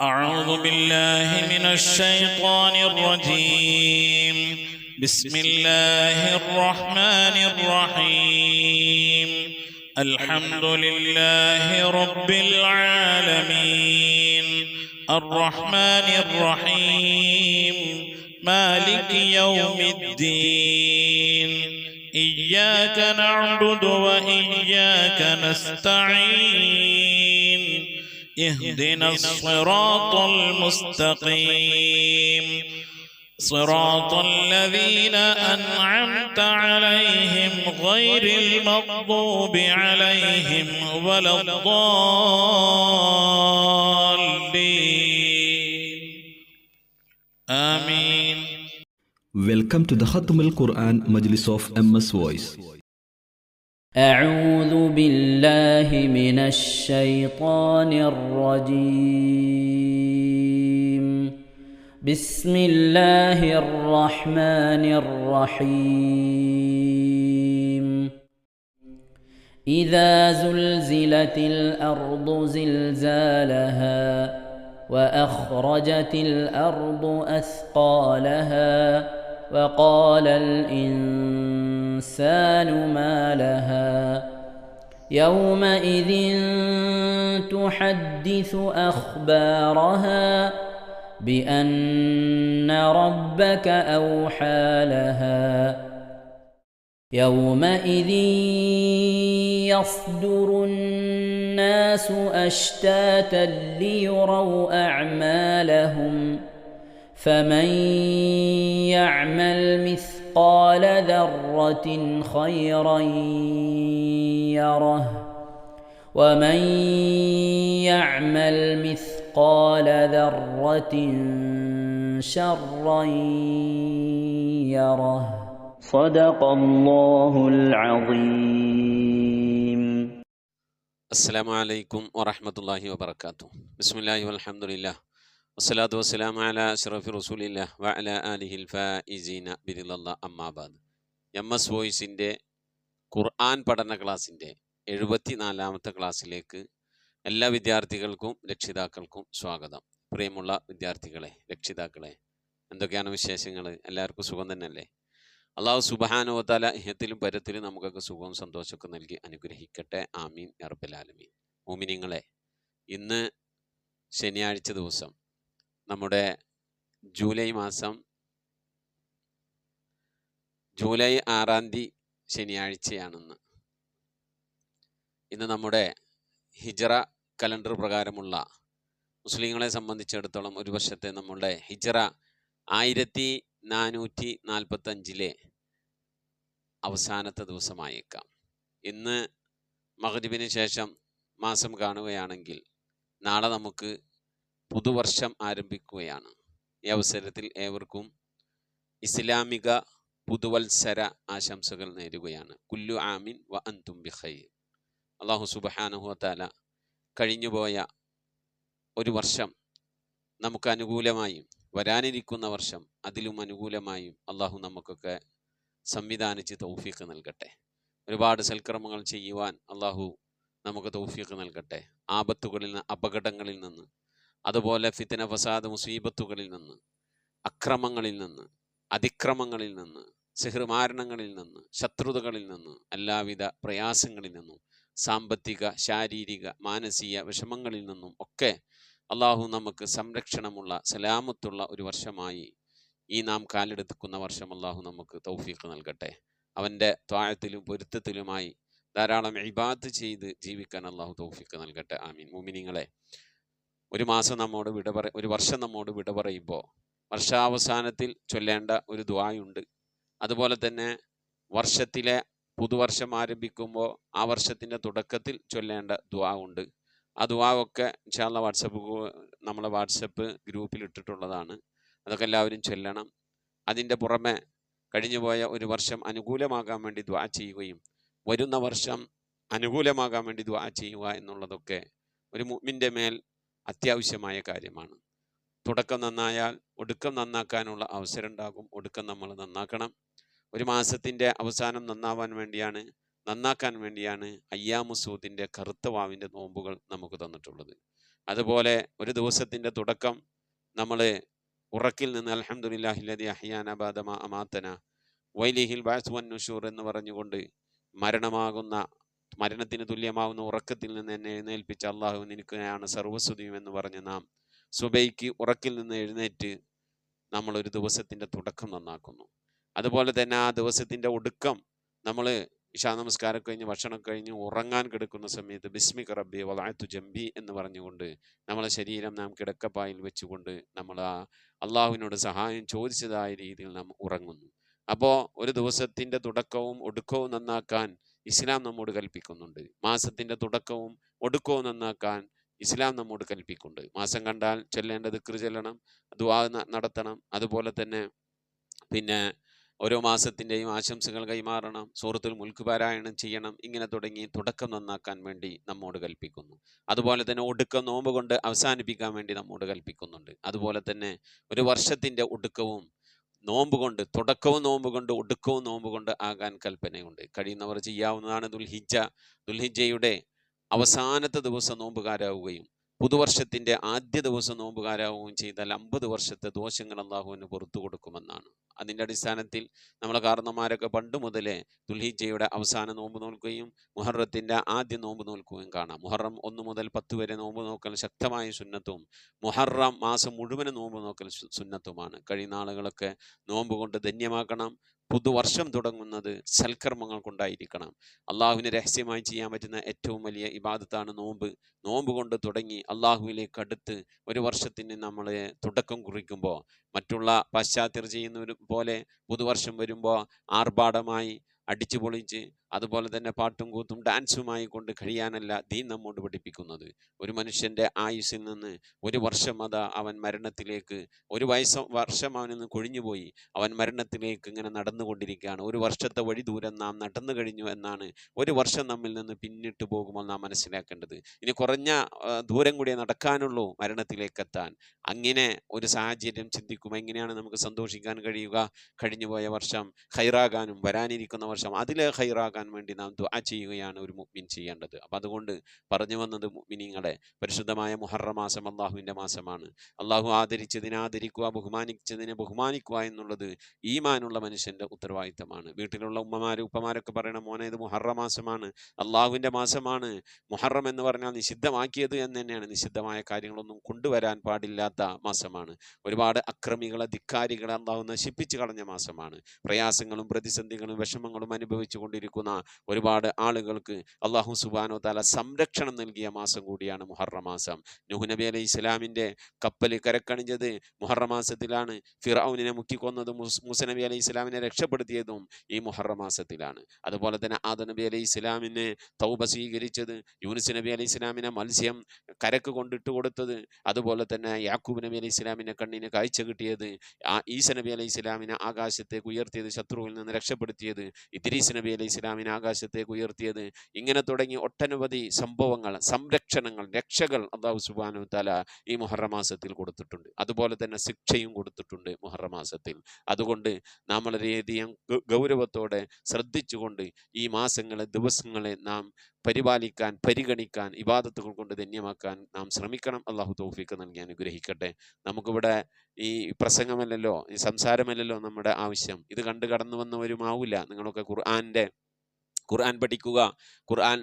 أعوذ بالله من الشيطان الرجيم. بسم الله الرحمن الرحيم. الحمد لله رب العالمين الرحمن الرحيم مالك يوم الدين إياك نعبد وإياك نستعين اهدنا الصراط المستقيم صراط الذين أنعمت عليهم غير المغضوب عليهم ولا الضالين آمين. Welcome to the Khatam al-Quran Majlis of MS Voice. أعوذ بالله من الشيطان الرجيم. بسم الله الرحمن الرحيم. إذا زلزلت الأرض زلزالها وأخرجت الأرض أثقالها وقال الإنسان ما لها يومئذ تحدث أخبارها بأن ربك أوحى لها يومئذ يصدر الناس أشتاتا ليروا أعمالهم فمن يعمل مثقال ذرة خيرا يره ومن يعمل مثقال ذرة شرا يره. صدق الله العظيم. السلام عليكم ورحمة الله وبركاته. بسم الله والحمد لله والصلاة والسلام على أشرف رسول الله وعلى آله الفائزين برضا الله أما بعد. MS വോയിസിൻ്റെ ഖുർആൻ പഠന ക്ലാസ്സിൻ്റെ 74ാമത്തെ ക്ലാസ്സിലേക്ക് എല്ലാ വിദ്യാർത്ഥികൾക്കും രക്ഷിതാക്കൾക്കും സ്വാഗതം. പ്രിയമുള്ള വിദ്യാർത്ഥികളെ, രക്ഷിതാക്കളെ, എന്തൊക്കെയാണ് വിശേഷങ്ങൾ? എല്ലാവർക്കും സുഖം തന്നെയല്ലേ? അള്ളാഹു സുബ്ഹാനഹു വ തആല ഇഹത്തിലും പരത്തിലും നമുക്കൊക്കെ സുഖവും സന്തോഷമൊക്കെ നൽകി അനുഗ്രഹിക്കട്ടെ. ആമീൻ യാ റബ്ബൽ ആലമീൻ. മുഅ്മിനീങ്ങളെ, ഇന്ന് ശനിയാഴ്ച ദിവസം, നമ്മുടെ ജൂലൈ 6 ശനിയാഴ്ചയാണെന്ന്. ഇന്ന് നമ്മുടെ ഹിജറ കലണ്ടർ പ്രകാരമുള്ള മുസ്ലിങ്ങളെ സംബന്ധിച്ചിടത്തോളം ഒരു വർഷത്തെ നമ്മളുടെ ഹിജറ 1445 അവസാനത്തെ ദിവസമായേക്കാം. ഇന്ന് മഗ്രിബിന് ശേഷം മാസം കാണുകയാണെങ്കിൽ നാളെ നമുക്ക് പുതുവർഷം ആരംഭിക്കുകയാണ്. ഈ അവസരത്തിൽ ഏവർക്കും ഇസ്ലാമിക പുതുവത്സര ആശംസകൾ നേരുകയാണ്. കുല്ലു ആമിൻ വ അൻതും ബിഖൈർ. അല്ലാഹു സുബ്ഹാനഹു വ തആല കഴിഞ്ഞുപോയ ഒരു വർഷം നമുക്ക് അനുകൂലമായും വരാനിരിക്കുന്ന വർഷം അതിലും അനുകൂലമായും അള്ളാഹു നമുക്കൊക്കെ സംവിധാനിച്ച് തൗഫീഖ് നൽകട്ടെ. ഒരുപാട് സൽക്കർമ്മങ്ങൾ ചെയ്യുവാൻ അള്ളാഹു നമുക്ക് തൗഫീഖ് നൽകട്ടെ. ആപത്തുകളിൽ നിന്ന്, അപകടങ്ങളിൽ നിന്ന്, അതുപോലെ ഫിത്ന ഫസാദ് മുസീബത്തുകളിൽ നിന്ന്, അക്രമങ്ങളിൽ നിന്ന്, അതിക്രമങ്ങളിൽ നിന്ന്, സിഹ്ർമാരണങ്ങളിൽ നിന്ന്, ശത്രുതകളിൽ നിന്ന്, എല്ലാവിധ പ്രയാസങ്ങളിൽ നിന്നും, സാമ്പത്തിക, ശാരീരിക, മാനസിക വിഷമങ്ങളിൽ നിന്നും ഒക്കെ അള്ളാഹു നമുക്ക് സംരക്ഷണമുള്ള സലാമത്തുള്ള ഒരു വർഷമായി ഈ നാം കാലെടുക്കുന്ന വർഷം അള്ളാഹു നമുക്ക് തൗഫീഖ് നൽകട്ടെ. അവൻ്റെ ത്വാഅത്തിലും പൊരുത്തത്തിലുമായി ധാരാളം ഇബാദത്ത് ചെയ്ത് ജീവിക്കാൻ അള്ളാഹു തൗഫീഖ് നൽകട്ടെ. ആമീൻ. മുഅ്മിനീങ്ങളെ, ഒരു വർഷം നമ്മോട് വിട പറയുമ്പോൾ വർഷാവസാനത്തിൽ ചൊല്ലേണ്ട ഒരു ദുആയുണ്ട്. അതുപോലെ തന്നെ വർഷത്തിലെ പുതുവർഷം ആരംഭിക്കുമ്പോൾ ആ വർഷത്തിൻ്റെ തുടക്കത്തിൽ ചൊല്ലേണ്ട ദുആ ഉണ്ട്. ആ ദുആ ഒക്കെ ഇൻഷാ അല്ലാഹ് നമ്മളെ വാട്സപ്പ് ഗ്രൂപ്പിൽ ഇട്ടിട്ടുള്ളതാണ്. അതൊക്കെ എല്ലാവരും ചൊല്ലണം. അതിൻ്റെ പുറമെ കഴിഞ്ഞുപോയ ഒരു വർഷം അനുകൂലമാകാൻ വേണ്ടി ദുആ ചെയ്യുകയും വരുന്ന വർഷം അനുകൂലമാകാൻ വേണ്ടി ദുആ ചെയ്യുക എന്നുള്ളതൊക്കെ ഒരു മുഅ്മിൻ്റെ മേൽ അത്യാവശ്യമായ കാര്യമാണ്. തുടക്കം നന്നായാൽ ഒടുക്കം നന്നാക്കാനുള്ള അവസരം ഉണ്ടാകും. ഒടുക്കം നമ്മൾ നന്നാക്കണം. ഒരു മാസത്തിൻ്റെ അവസാനം നന്നാക്കാൻ വേണ്ടിയാണ് അയ്യാമുസൂദിൻ്റെ കറുത്ത വാവിൻ്റെ നോമ്പുകൾ നമുക്ക് തന്നിട്ടുള്ളത്. അതുപോലെ ഒരു ദിവസത്തിൻ്റെ തുടക്കം നമ്മൾ ഉറക്കിൽ നിന്ന് അൽഹംദുലില്ലാഹില്ലദി അഹ്യാന ബഅദ മാ അമാതന വൈലിഹിൽ ബഅസ് വൻ നുശൂർ എന്ന് പറഞ്ഞുകൊണ്ട് മരണത്തിന് തുല്യമാവുന്ന ഉറക്കത്തിൽ നിന്ന് എന്നെ എഴുന്നേൽപ്പിച്ച അള്ളാഹു നിനക്കാണ് സർവ്വസ്തുതിയും എന്ന് പറഞ്ഞ് നാം സുബൈക്ക് ഉറക്കിൽ നിന്ന് എഴുന്നേറ്റ് നമ്മൾ ഒരു ദിവസത്തിൻ്റെ തുടക്കം നന്നാക്കുന്നു. അതുപോലെ തന്നെ ആ ദിവസത്തിൻ്റെ ഒടുക്കം നമ്മൾ ഇശാ നമസ്കാരം കഴിഞ്ഞ് ഭക്ഷണം കഴിഞ്ഞ് ഉറങ്ങാൻ കിടക്കുന്ന സമയത്ത് ബിസ്മിക റബ്ബി വദഅതു ജംബി എന്ന് പറഞ്ഞുകൊണ്ട് നമ്മളെ ശരീരം നാം കിടക്കപ്പായിൽ വെച്ചുകൊണ്ട് നമ്മൾ ആ അള്ളാഹുവിനോട് സഹായം ചോദിച്ചതായ രീതിയിൽ നാം ഉറങ്ങുന്നു. അപ്പോൾ ഒരു ദിവസത്തിൻ്റെ തുടക്കവും ഒടുക്കവും നന്നാക്കാൻ ഇസ്ലാം നമ്മോട് കൽപ്പിക്കുന്നുണ്ട്. മാസത്തിൻ്റെ തുടക്കവും ഒടുക്കവും നന്നാക്കാൻ ഇസ്ലാം നമ്മോട് കൽപ്പിക്കുന്നുണ്ട്. മാസം കണ്ടാൽ ചൊല്ലേണ്ട ദിക്ർ ചൊല്ലണം, ദുആ നടത്തണം. അതുപോലെ തന്നെ പിന്നെ ഓരോ മാസത്തിൻ്റെയും ആശംസകൾ കൈമാറണം, സൂറത്തുൽ മുൽക്ക് പാരായണം ചെയ്യണം. ഇങ്ങനെ തുടങ്ങി തുടക്കം നന്നാക്കാൻ വേണ്ടി നമ്മോട് കൽപ്പിക്കുന്നു. അതുപോലെ തന്നെ ഒടുക്കം നോമ്പ് കൊണ്ട് അവസാനിപ്പിക്കാൻ വേണ്ടി നമ്മോട് കൽപ്പിക്കുന്നുണ്ട്. അതുപോലെ തന്നെ ഒരു വർഷത്തിൻ്റെ ഒടുക്കവും നോമ്പ് കൊണ്ട്, തുടക്കവും നോമ്പ് കൊണ്ട് ഒടുക്കവും നോമ്പ് കൊണ്ട് ആകാൻ കൽപ്പനയുണ്ട്. കഴിയുന്നവർ ചെയ്യാവുന്നതാണ്. ദുൽഹിജ്ജയുടെ അവസാനത്തെ ദിവസം നോമ്പുകാരാവുകയും പുതുവർഷത്തിൻ്റെ ആദ്യ ദിവസം നോമ്പുകാരാവുകയും ചെയ്താൽ 50 വർഷത്തെ ദോഷങ്ങൾ അള്ളാഹുവിന് പുറത്തു കൊടുക്കുമെന്നാണ്. അതിൻ്റെ അടിസ്ഥാനത്തിൽ നമ്മളെ കാരണന്മാരൊക്കെ പണ്ട് മുതലേ ദുൽഹിജ്ജയുടെ അവസാന നോമ്പ് നോൽക്കുകയും മുഹറത്തിൻ്റെ ആദ്യ നോമ്പ് നോൽക്കുകയും കാണാം. മുഹറം 1 മുതൽ 10 വരെ നോമ്പ് നോക്കൽ ശക്തമായ സുന്നത്തും മുഹറം മാസം മുഴുവനും നോമ്പ് നോക്കൽ സുന്നത്തുമാണ്. കഴിയുന്ന ആളുകളൊക്കെ നോമ്പ് കൊണ്ട് ധന്യമാക്കണം. പുതുവർഷം തുടങ്ങുന്നത് സൽക്കർമ്മങ്ങൾ കൊണ്ടായിരിക്കണം. അള്ളാഹുവിന് രഹസ്യമായി ചെയ്യാൻ പറ്റുന്ന ഏറ്റവും വലിയ ഇബാദത്താണ് നോമ്പ്. നോമ്പ് കൊണ്ട് തുടങ്ങി അള്ളാഹുവിലേക്ക് അടുത്ത് ഒരു വർഷത്തിന് നമ്മൾ തുടക്കം കുറിക്കുമ്പോൾ മറ്റുള്ള പാശ്ചാത്യർ ചെയ്യുന്ന പോലെ പുതുവർഷം വരുമ്പോൾ ആർഭാടമായി അടിച്ചു പൊളിച്ച് അതുപോലെ തന്നെ പാട്ടും കൂത്തും ഡാൻസുമായി കൊണ്ട് കഴിയാനല്ല ദീൻ നമ്മോട് പഠിപ്പിക്കുന്നത്. ഒരു മനുഷ്യൻ്റെ ആയുസ്സിൽ നിന്ന് ഒരു വർഷം അവൻ മരണത്തിലേക്ക്, ഒരു വർഷം അവനിൽ നിന്ന് കൊഴിഞ്ഞുപോയി, അവൻ മരണത്തിലേക്ക് ഇങ്ങനെ നടന്നുകൊണ്ടിരിക്കുകയാണ്. ഒരു വർഷത്തെ വഴി ദൂരം നാം നടന്നു കഴിഞ്ഞു എന്നാണ്. ഒരു വർഷം നമ്മിൽ നിന്ന് പിന്നിട്ട് പോകുമ്പോൾ നാം മനസ്സിലാക്കേണ്ടത് ഇനി കുറഞ്ഞ ദൂരം കൂടിയേ നടക്കാനുള്ളൂ മരണത്തിലേക്ക് എത്താൻ. അങ്ങനെ ഒരു സാഹചര്യം ചിന്തിക്കുമ്പോൾ എങ്ങനെയാണ് നമുക്ക് സന്തോഷിക്കാൻ കഴിയുക? കഴിഞ്ഞുപോയ വർഷം ഖൈറാകാനും വരാനിരിക്കുന്ന വർഷം അതിലെ ഖൈറാകാൻ വേണ്ടി നാം ദുആ ചെയ്യുകയാണ് ഒരു മുഅ്മിൻ ചെയ്യേണ്ടത്. അപ്പം അതുകൊണ്ട് പറഞ്ഞു വന്നത് മുഅ്മിനീങ്ങളെ, പരിശുദ്ധമായ മുഹറം മാസം അള്ളാഹുവിൻ്റെ മാസമാണ്. അള്ളാഹു ആദരിച്ചതിനെ ആദരിക്കുക, ബഹുമാനിച്ചതിനെ ബഹുമാനിക്കുക എന്നുള്ളത് ഈമാനുള്ള മനുഷ്യൻ്റെ ഉത്തരവാദിത്തമാണ്. വീട്ടിലുള്ള ഉപ്പമാരൊക്കെ പറയണം, മോനെ ഇത് മുഹറം മാസമാണ്, അള്ളാഹുവിൻ്റെ മാസമാണ്. മുഹറം എന്ന് പറഞ്ഞാൽ നിഷിദ്ധമാക്കിയത് എന്ന് തന്നെയാണ്. നിഷിദ്ധമായ കാര്യങ്ങളൊന്നും കൊണ്ടുവരാൻ പാടില്ലാത്ത മാസമാണ്. ഒരുപാട് അക്രമികളെ, ധിക്കാരികളെ അള്ളാഹു നശിപ്പിച്ചു കളഞ്ഞ മാസമാണ്. പ്രയാസങ്ങളും പ്രതിസന്ധികളും വിഷമങ്ങളും അനുഭവിച്ചു കൊണ്ടിരിക്കുന്ന ഒരുപാട് ആളുകൾക്ക് അള്ളാഹു സുബ്ഹാനഹു വ തആല സംരക്ഷണം നൽകിയ മാസം കൂടിയാണ് മുഹറം മാസം. നൂഹ് നബി അലൈഹി ഇസ്ലാമിൻ്റെ കപ്പൽ കരക്കണിഞ്ഞത് മുഹറം മാസത്തിലാണ്. ഫിർഔനിനെ മുക്കിക്കൊന്നതും മൂസ നബി അലൈഹി ഇസ്ലാമിനെ രക്ഷപ്പെടുത്തിയതും ഈ മുഹറം മാസത്തിലാണ്. അതുപോലെ തന്നെ ആദം നബി അലൈഹി ഇസ്ലാമിനെ തൗബ സ്വീകരിച്ചത്, യൂനുസ് നബി അലൈഹി ഇസ്ലാമിനെ മത്സ്യം കരക്ക് കൊണ്ടിട്ട് കൊടുത്തത്, അതുപോലെ തന്നെ യാക്കൂബ് നബി അലൈഹി ഇസ്ലാമിനെ കണ്ണിന് കാഴ്ച കിട്ടിയത്, ഈസ നബി അലൈഹി ഇസ്ലാമിനെ ആകാശത്തേക്ക് ഉയർത്തിയത്, ശത്രുവിൽ നിന്ന് രക്ഷപ്പെടുത്തിയത്, ഇദ്രീസ് നബി അലൈഹി ഇസ്ലാമിനെ ആകാശത്തേക്ക് ഉയർത്തിയത്. ഇങ്ങനെ തുടങ്ങി ഒട്ടനവധി സംഭവങ്ങൾ, സംരക്ഷണങ്ങൾ, രക്ഷകൾ അല്ലാഹു സുബ്ഹാനഹു വ തആല ഈ മുഹറം മാസത്തിൽ കൊടുത്തിട്ടുണ്ട്. അതുപോലെ തന്നെ ശിക്ഷയും കൊടുത്തിട്ടുണ്ട് മുഹറം മാസത്തിൽ. അതുകൊണ്ട് നാം വളരെയധികം ഗൗരവത്തോടെ ശ്രദ്ധിച്ചുകൊണ്ട് ഈ മാസങ്ങളെ, ദിവസങ്ങളെ നാം പരിപാലിക്കാൻ, പരിഗണിക്കാൻ, ഇബാദത്തുകൾ കൊണ്ട് ധന്യമാക്കാൻ നാം ശ്രമിക്കണം. അള്ളാഹു തൗഫീഖ് നൽകി അനുഗ്രഹിക്കട്ടെ. നമുക്കിവിടെ ഈ പ്രസംഗമല്ലല്ലോ, ഈ സംസാരമല്ലല്ലോ നമ്മുടെ ആവശ്യം. ഇത് കണ്ടു കടന്നു വന്നവരുമാവില്ല. നിങ്ങളൊക്കെ ഖുർആൻ പഠിക്കുക, ഖുർആൻ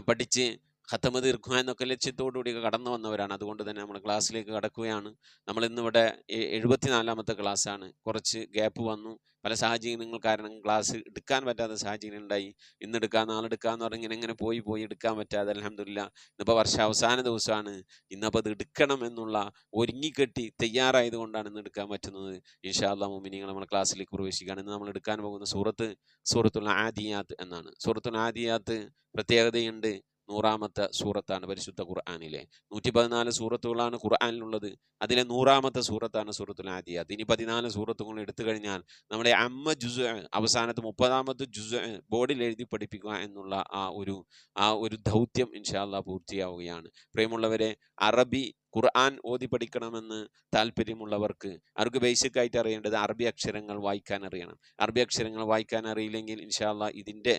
പഠിച്ച് ഖത്തമ് തീർക്കുക എന്നൊക്കെ ലക്ഷ്യത്തോടുകൂടി കടന്നു വന്നവരാണ്. അതുകൊണ്ട് തന്നെ നമ്മൾ ക്ലാസ്സിലേക്ക് കടക്കുകയാണ്. നമ്മൾ ഇന്നിവിടെ 74ാമത്തെ ക്ലാസ്സാണ്. കുറച്ച് ഗ്യാപ്പ് വന്നു, പല സാഹചര്യങ്ങൾ കാരണം ക്ലാസ് എടുക്കാൻ പറ്റാത്ത സാഹചര്യം ഉണ്ടായി. ഇന്നെടുക്കാം നാളെടുക്കാമെന്ന് പറഞ്ഞ് ഇങ്ങനെ പോയി എടുക്കാൻ പറ്റാതെ അൽഹംദുലില്ലാ ഇന്നിപ്പോൾ വർഷാവസാന ദിവസമാണ്. ഇന്നപ്പോൾ അത് എടുക്കണം എന്നുള്ള ഒരുങ്ങിക്കെട്ടി തയ്യാറായത് കൊണ്ടാണ് ഇന്ന് എടുക്കാൻ പറ്റുന്നത്. ഇൻഷാ അല്ലാഹ് മുഅ്മിനീങ്ങൾ നമ്മൾ ക്ലാസ്സിലേക്ക് പ്രവേശിക്കുകയാണ്. ഇന്ന് നമ്മൾ എടുക്കാൻ പോകുന്ന സൂറത്തുൽ ആദിയാത്ത് എന്നാണ്. സൂറത്തുൽ ആദിയാത്ത് പ്രത്യേകതയുണ്ട്. 100ാമത്തെ സൂറത്താണ് പരിശുദ്ധ ഖുർആനിലെ. 114 സൂറത്തുകളാണ് ഖുർആനിലുള്ളത്. അതിലെ 100ാമത്തെ സൂറത്താണ് സൂറത്തുൽ ആദിയാത്ത്. ഇനി 14 സൂറത്തുകൾ എടുത്തു കഴിഞ്ഞാൽ നമ്മുടെ അമ്മ ജുസ്, അവസാനത്തെ 30ാമത്തെ ജുസ് ബോർഡിൽ എഴുതി പഠിപ്പിക്കുക എന്നുള്ള ആ ഒരു ദൗത്യം ഇൻഷാ അല്ലാഹ് പൂർത്തിയാവുകയാണ്. പ്രിയമുള്ളവരെ, അറബി ഖുർആൻ ഓതി പഠിക്കണമെന്ന് താല്പര്യമുള്ളവർക്ക് അവർക്ക് ബേസിക് ആയിട്ട് അറിയേണ്ടത് അറബി അക്ഷരങ്ങൾ വായിക്കാൻ അറിയണം. അറബി അക്ഷരങ്ങൾ വായിക്കാൻ അറിയില്ലെങ്കിൽ ഇൻഷാ അല്ലാഹ് ഇതിൻ്റെ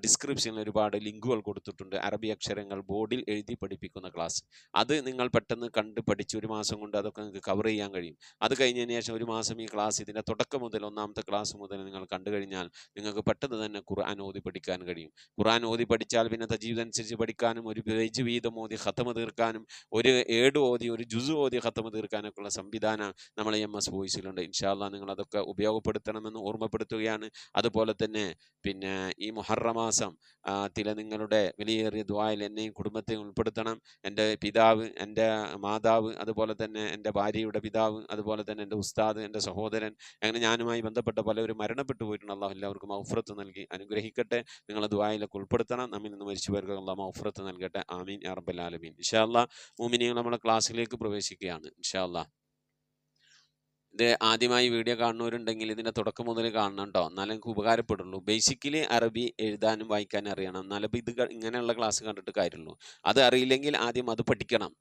ഡിസ്ക്രിപ്ഷനിൽ ഒരുപാട് ലിങ്കുകൾ കൊടുത്തിട്ടുണ്ട്. അറബി അക്ഷരങ്ങൾ ബോർഡിൽ എഴുതി പഠിപ്പിക്കുന്ന ക്ലാസ്. അത് നിങ്ങൾ പെട്ടെന്ന് കണ്ട് പഠിച്ച് 1 മാസം കൊണ്ട് അതൊക്കെ നിങ്ങൾക്ക് കവർ ചെയ്യാൻ കഴിയും. അത് കഴിഞ്ഞതിന് ശേഷം 1 മാസം ഈ ക്ലാസ് ഇതിൻ്റെ തുടക്കം മുതൽ 1ാമത്തെ ക്ലാസ് മുതൽ നിങ്ങൾ കണ്ടു കഴിഞ്ഞാൽ നിങ്ങൾക്ക് പെട്ടെന്ന് തന്നെ ഖുർആൻ ഓതി പഠിക്കാൻ കഴിയും. ഖുർആൻ ഓതി പഠിച്ചാൽ പിന്നെ തജ്വീദ് അനുസരിച്ച് പഠിക്കാനും ഒരു പേജ് വീതം ഓതി ഖത്തമ തീർക്കാനും ഒരു ഏട് ഓതി ഒരു ജുസ് ഓതി ഖത്തമ തീർക്കാനൊക്കെ ഉള്ള സംവിധാനം നമ്മളെ MS വോയിസിലുണ്ട്. ഇൻഷാ അല്ലാഹ് നിങ്ങൾ അതൊക്കെ ഉപയോഗപ്പെടുത്തണമെന്ന് ഓർമ്മപ്പെടുത്തുകയാണ്. അതുപോലെ തന്നെ പിന്നെ ഈ മുഹറം മാസം നിങ്ങളുടെ വിലയേറിയ ദുആയിൽ എന്നെയും കുടുംബത്തെയും ഉൾപ്പെടുത്തണം. എൻ്റെ പിതാവ്, എൻ്റെ മാതാവ്, അതുപോലെ തന്നെ എൻ്റെ ഭാര്യയുടെ പിതാവ്, അതുപോലെ തന്നെ എൻ്റെ ഉസ്താദ്, എൻ്റെ സഹോദരൻ, അങ്ങനെ ഞാനുമായി ബന്ധപ്പെട്ട പലരും മരണപ്പെട്ടു പോയിട്ടുണ്ട്. അല്ലാഹു എല്ലാവർക്കും മഗ്ഫിറത്ത് നൽകി അനുഗ്രഹിക്കട്ടെ. നിങ്ങളെ ദുആയിലൊക്കെ ഉൾപ്പെടുത്തണം. നമ്മിൽ നിന്ന് മരിച്ചുപോയവർക്ക് അല്ലാഹു മഗ്ഫിറത്ത് നൽകട്ടെ. ആമീൻ യാ റബ്ബൽ ആലമീൻ. ഇൻഷാ അല്ലാഹ് മുഅ്മിനീങ്ങൾ നമ്മുടെ ക്ലാസ്സിലേക്ക് പ്രവേശിക്കുകയാണ്. ഇൻഷാ അല്ലാഹ് ഇത് ആദ്യമായി വീഡിയോ കാണുന്നവരുണ്ടെങ്കിൽ ഇതിൻ്റെ തുടക്കം മുതൽ കാണണം കേട്ടോ, എന്നാലും എനിക്ക് ഉപകാരപ്പെടുള്ളൂ. ബേസിക്കലി അറബി എഴുതാനും വായിക്കാനും അറിയണം, എന്നാലും ഇത് ഇങ്ങനെയുള്ള ക്ലാസ് കണ്ടിട്ട് കാര്യമുള്ളൂ. അത് അറിയില്ലെങ്കിൽ ആദ്യം അത് പഠിക്കണം.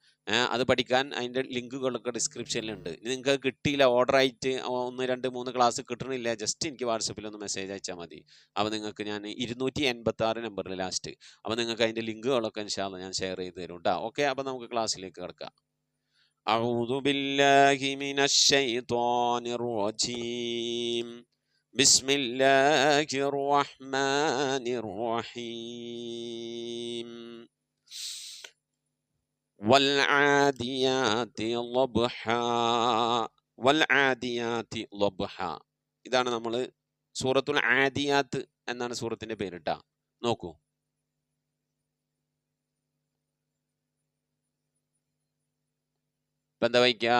അത് പഠിക്കാൻ അതിൻ്റെ ലിങ്കുകളൊക്കെ ഡിസ്ക്രിപ്ഷനിലുണ്ട്. നിങ്ങൾക്ക് കിട്ടിയില്ല, ഓർഡറായിട്ട് 1, 2, 3 ക്ലാസ് കിട്ടണില്ല, ജസ്റ്റ് എനിക്ക് വാട്സപ്പിൽ ഒന്ന് മെസ്സേജ് അയച്ചാൽ മതി. അപ്പോൾ നിങ്ങൾക്ക് ഞാൻ 286 നമ്പറിൽ ലാസ്റ്റ്, അപ്പോൾ നിങ്ങൾക്ക് അതിൻ്റെ ലിങ്കുകളൊക്കെ ഇൻഷാ അല്ലാഹ് ഞാൻ ഷെയർ ചെയ്ത് തരും കേട്ടോ. ഓക്കെ, അപ്പോൾ നമുക്ക് ക്ലാസ്സിലേക്ക് കിടക്കാം. أعوذ بالله من الشيطان الرجيم. بسم الله الرحمن الرحيم. والعاديات ضبحا والعاديات ضبحا. ഇതാണ് നമ്മൾ സൂറത്തുൽ ആദിയാത്ത് എന്നാണ് സൂറത്തിന്റെ പേരിട്ടാ. നോക്കൂ, ഇപ്പം എന്താ വായിക്കുക?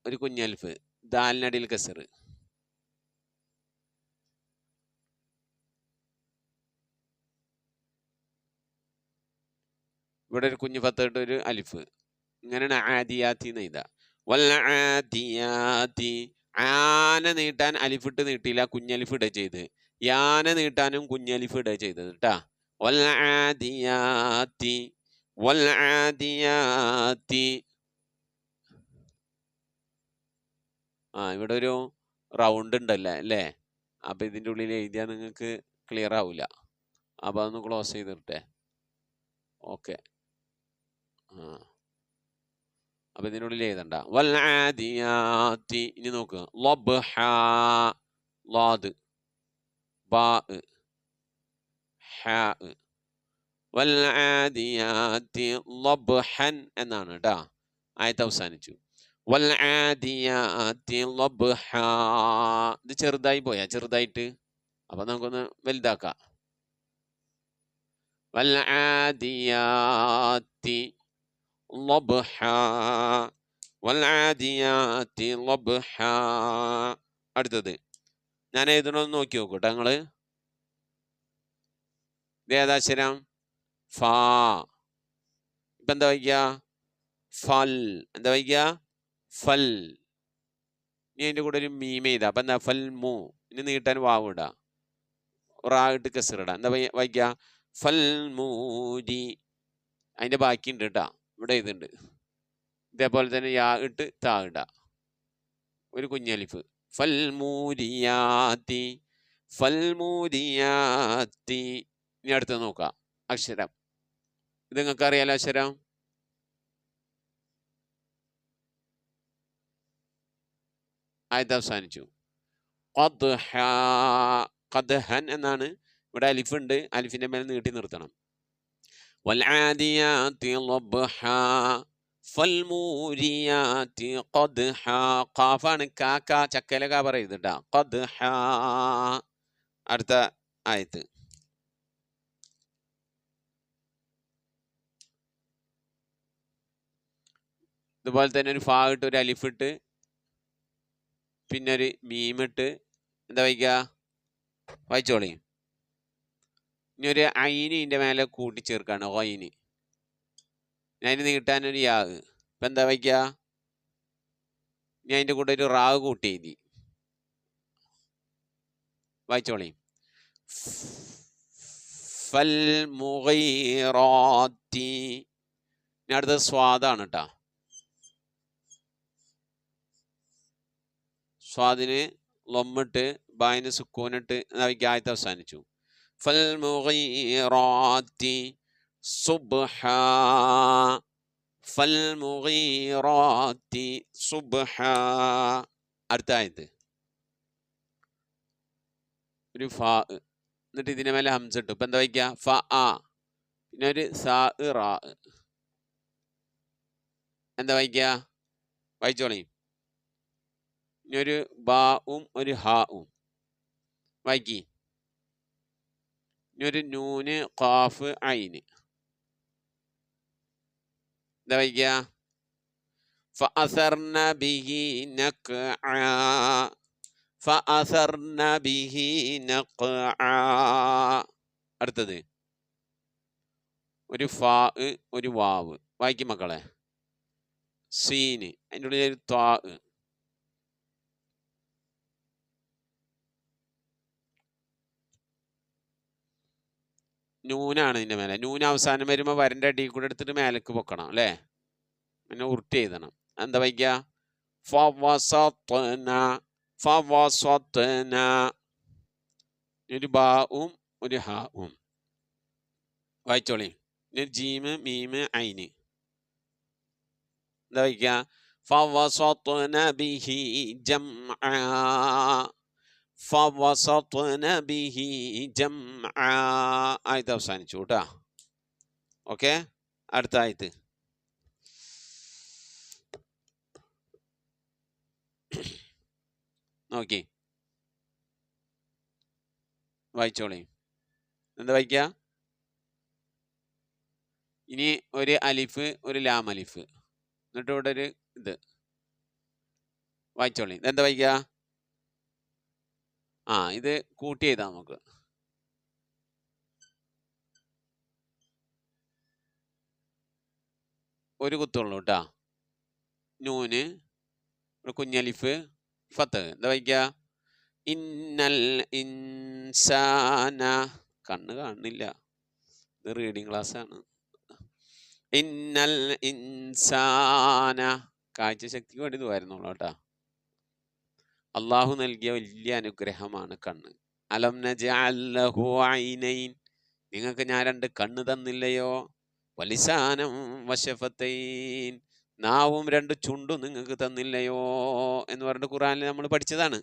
ഒരു കുഞ്ഞൽഫ്, ദാലിനടിയിൽ കസർ. ഇവിടെ ഒരു കുഞ്ഞു ഫത്തിട്ട് ഒരു അലിഫ്. ഇങ്ങനെയാണ് ആദിയാത്തി എന്ന് എഴുതുക. വൽ ആദിയാത്തി, ആന നീട്ടാൻ അലിഫിട്ട് നീട്ടിയില്ല, കുഞ്ഞലിഫ് ഇടുക ചെയ്ത്. യാന നീട്ടാനും കുഞ്ഞലിഫ് ഇടുക ചെയ്തത് കേട്ടാ. വൽ ആദിയാത്തി വൽ ആദിയാത്തി. ഇവിടെ ഒരു റൗണ്ട് ഉണ്ടല്ലേ അല്ലേ? അപ്പൊ ഇതിൻ്റെ ഉള്ളിൽ എഴുതിയാൽ നിങ്ങൾക്ക് ക്ലിയർ ആവില്ല. അപ്പൊ അതൊന്ന് ക്ലോസ് ചെയ്തിട്ടെ. ഓക്കെ, അപ്പൊ ഇതിൻ്റെ ഉള്ളിൽ എഴുതണ്ട. വൽ ആദിയാത്തി. ഇനി നോക്കുക, ലബ്ഹാ, ലാദ്, ബാ, ഹാ. വൽ ആദിയാത്തി ലബ്ഹൻ എന്നാണ് കേട്ടാ. ആയത്ത് അവസാനിച്ചു. വൽ ആദിയാത്തി ലബ്ഹാ. ഇത് ചെറുതായി പോയാ, ചെറുതായിട്ട്. അപ്പൊ നമുക്കൊന്ന് വലുതാക്കാം. വൽ ആദിയാത്തി ലബ്ഹാ വൽ ആദിയാത്തി ലബ്ഹാ. അടുത്തത് ഞാൻ എഴുതണമെന്ന് നോക്കി നോക്കൂട്ടോ നിങ്ങള്. ഇത് ഏതാക്ഷരം? ഫാ. ഇപ്പൊ എന്താ വയ്ക്കുക? ഫൽ. എന്താ വയ്ക്കുക? ഫൽ. ഇനി അതിൻ്റെ കൂടെ ഒരു മീമ ചെയ്താ. അപ്പൊ എന്താ? ഫൽ മു. ഇനി നീട്ടാൻ വാവ് ഇടാ, റായിട്ട് കസറിടാ. എന്താ വയ്ക്കുക? ഫൽ മൂരി. അതിന്റെ ബാക്കി ഉണ്ട് കേട്ടാ, ഇവിടെ ഇതുണ്ട്. ഇതേപോലെ തന്നെ യാ ഇട്ട് താ ഇടാ, ഒരു കുഞ്ഞലിഫ്. ഫൽ മൂരിയാത്തി ഫൽ മൂരിയാത്തി. ഇനി അടുത്ത് നോക്കാം അക്ഷരം. ഇത് നിങ്ങൾക്ക് അറിയാലോ അക്ഷരം. ആയത് അവസാനിച്ചു. ഖദ്ഹൻ എന്നാണ്. ഇവിടെ അലിഫ് ഉണ്ട്, അലിഫിന്റെ മേലെ നീട്ടി നിർത്തണം. വൽആദിയാത്തി ലബ്ഹാ ഫൽമൂരിയാത്തി ഖദ്ഹാ. ഖാഫാണ്, കാക്ക ചക്കല കാ പറയത് കേട്ടാ. ഖദ്ഹാ. അടുത്ത ആയത്ത്. ഇതുപോലെ തന്നെ ഒരു ഫാ ഇട്ട് ഒരു അലിഫ് ഇട്ട് പിന്നെ ഒരു മീമിട്ട് എന്താ വായിക്കുക? വായിച്ചോളി. ഇനി ഒരു ഐന് ഇതിൻ്റെ മേലെ കൂട്ടിച്ചേർക്കാണ്, ഓയിന്. അതിന് നീട്ടാനൊരു യാഗ്. ഇപ്പം എന്താ വായിക്കുക? ഇനി അതിൻ്റെ കൂടെ ഒരു റാഗ് കൂട്ടി എഴുതി. വായിച്ചോളി. ഫൽ മുഗീറാത്തി. ഇനി അടുത്തത് സ്വാദാണ് കേട്ടോ. സ്വാദിന് ലൊമ്മിട്ട് ബായിന് സുക്കൂനിട്ട് ആയത്ത് അവസാനിച്ചു. ഫൽ മുഗീറാത്തി സുബ്ഹാ, ഫൽ മുഗീറാത്തി സുബ്ഹാ. അടുത്ത ആയത്ത് ഒരു ഫാ, എന്നിട്ട് ഇതിന്റെ മേലെ ഹംസ ഇട്ടു. ഇപ്പൊ എന്താ വായിക്കുക? ഫ ആ, പിന്നെ ഒരു സാ റാ. എന്താ വായിക്കുക? വായിച്ചോളി. ഇനി ഒരു ബാവും ഒരു ഹാവും വായിക്കി. ഇനി ഒരു നൂന് ഖാഫ് ഐന്. എന്താ വായിക്കുക? ഫഅസർന ബിഹി നഖഅ, ഫഅസർന ബിഹി നഖഅ. അടുത്തത് ഒരു ഫാ ഒരു വാവ് വായിക്കും മക്കളെ. സീന്, അതിൻ്റെ ഉള്ളിൽ ഒരു ത്വാ. നൂനാണ് ഇതിൻ്റെ മേലെ. നൂന് അവസാനം വരുമ്പോൾ വരൻ്റെ അടിയിൽ കൂടെ എടുത്തിട്ട് മേലേക്ക് പൊക്കണം അല്ലേ, പിന്നെ ഉരുട്ടി എഴുതണം. എന്താ വായിക്കുക? ഫവസത്ന, ഫവസത്ന. ഒരു ബാവും ഒരു ഹാവും വായിച്ചോളി. ഒരു ജീമ് മീമ് ഐന്. എന്താ വായിക്കുക? ഫവസത്ന ബിഹി ജംഅ, ഫവസത്ന ബിഹി ജംഅ. ആയത്ത് അവസാനിച്ചു കേട്ടോ. ഓക്കെ, അടുത്ത ആയത്ത്. നോക്കി വായിച്ചോളി. എന്താ വായിക്കുക? ഇനി ഒരു അലിഫ് ഒരു ലാം അലിഫ്, എന്നിട്ട് ഇവിടെ ഒരു ഇത് വായിച്ചോളി. എന്താ വായിക്കുക? ആ, ഇത് കൂട്ടി ചെയ്താൽ നമുക്ക്. ഒരു കുത്തുള്ളൂ കേട്ടാ. നൂന് ഒരു കുഞ്ഞലിഫ് ഫത്ത്. എന്താ വായിക്കുക? ഇന്നൽ ഇൻസാന. കണ്ണ് കാണുന്നില്ല, ഇത് റീഡിങ് ക്ലാസ് ആണ്. ഇന്നൽ ഇൻസാന. കാഴ്ച ശക്തിക്ക് വേണ്ടി ഇതുവായിരുന്നുള്ളൂ കേട്ടാ. അള്ളാഹു നൽകിയ വലിയ അനുഗ്രഹമാണ് കണ്ണ്. അലം നജഅൽ ലഹു ഐനൈൻ. നിങ്ങൾക്ക് ഞാൻ രണ്ട് കണ്ണ് തന്നില്ലയോ? വലിസാനം വശഫത്തൈൻ. നാവും രണ്ട് ചുണ്ടും നിങ്ങൾക്ക് തന്നില്ലയോ എന്ന് പറഞ്ഞിട്ട് ഖുർആനിൽ നമ്മൾ പഠിച്ചതാണ്.